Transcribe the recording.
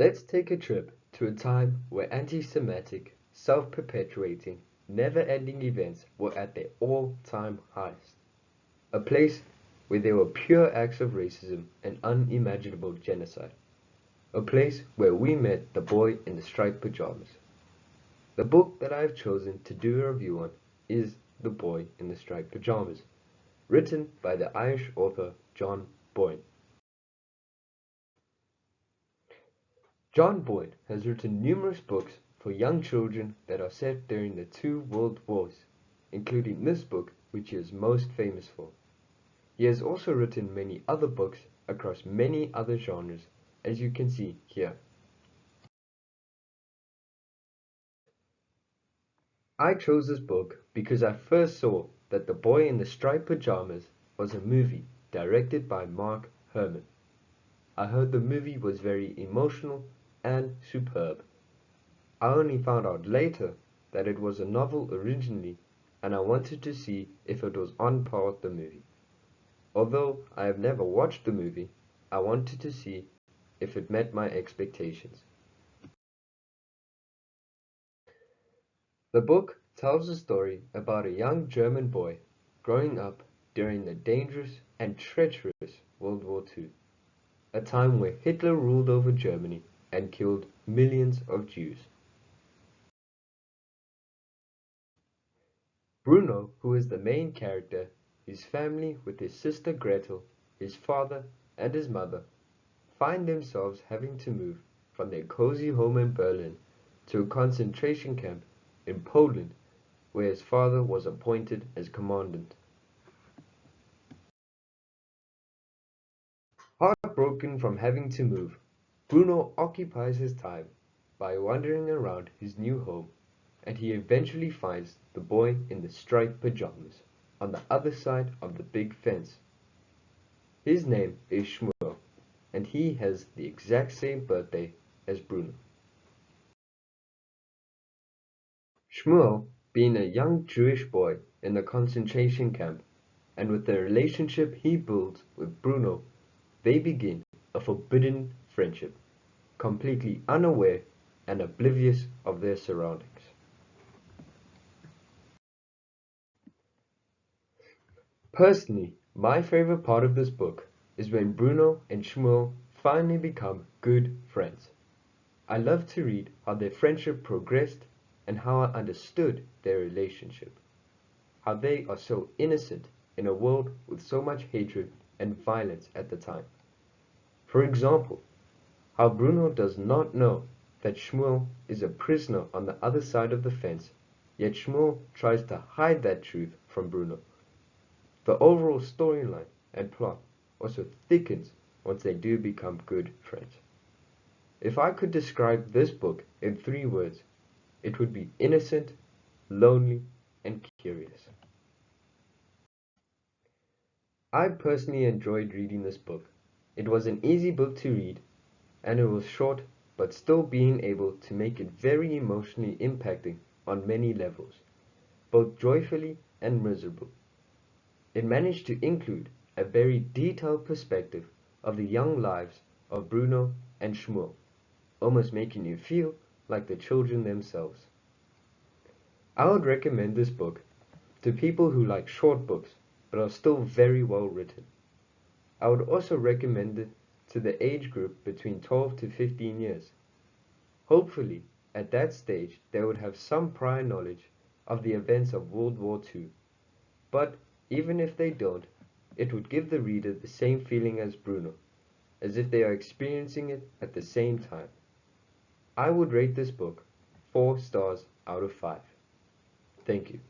Let's take a trip to a time where anti-Semitic, self-perpetuating, never-ending events were at their all-time highest. A place where there were pure acts of racism and unimaginable genocide. A place where we met the boy in the striped pajamas. The book that I have chosen to do a review on is The Boy in the Striped Pyjamas, written by the Irish author John Boyne. John Boyne has written numerous books for young children that are set during the two world wars, including this book which he is most famous for. He has also written many other books across many other genres, as you can see here. I chose this book because I first saw that The Boy in the Striped Pyjamas was a movie directed by Mark Herman. I heard the movie was very emotional and superb. I only found out later that it was a novel originally, and I wanted to see if it was on par with the movie. Although I have never watched the movie, I wanted to see if it met my expectations. The book tells a story about a young German boy growing up during the dangerous and treacherous World War II, a time where Hitler ruled over Germany and killed millions of Jews. Bruno, who is the main character, his family with his sister Gretel, his father, and his mother, find themselves having to move from their cozy home in Berlin to a concentration camp in Poland, where his father was appointed as commandant. Heartbroken from having to move, Bruno occupies his time by wandering around his new home, and he eventually finds the boy in the striped pajamas on the other side of the big fence. His name is Shmuel, and he has the exact same birthday as Bruno. Shmuel, being a young Jewish boy in the concentration camp, and with the relationship he builds with Bruno, they begin a forbidden friendship, completely unaware and oblivious of their surroundings. Personally, my favorite part of this book is when Bruno and Shmuel finally become good friends. I love to read how their friendship progressed and how I understood their relationship. How they are so innocent in a world with so much hatred and violence at the time. For example, how Bruno does not know that Shmuel is a prisoner on the other side of the fence, yet Shmuel tries to hide that truth from Bruno. The overall storyline and plot also thickens once they do become good friends. If I could describe this book in 3 words, it would be innocent, lonely, and curious. I personally enjoyed reading this book. It was an easy book to read, and it was short, but still being able to make it very emotionally impacting on many levels, both joyfully and miserable. It managed to include a very detailed perspective of the young lives of Bruno and Shmuel, almost making you feel like the children themselves. I would recommend this book to people who like short books but are still very well written. I would also recommend it to the age group between 12 to 15 years. Hopefully, at that stage, they would have some prior knowledge of the events of World War II. But even if they don't, it would give the reader the same feeling as Bruno, as if they are experiencing it at the same time. I would rate this book 4 stars out of 5. Thank you.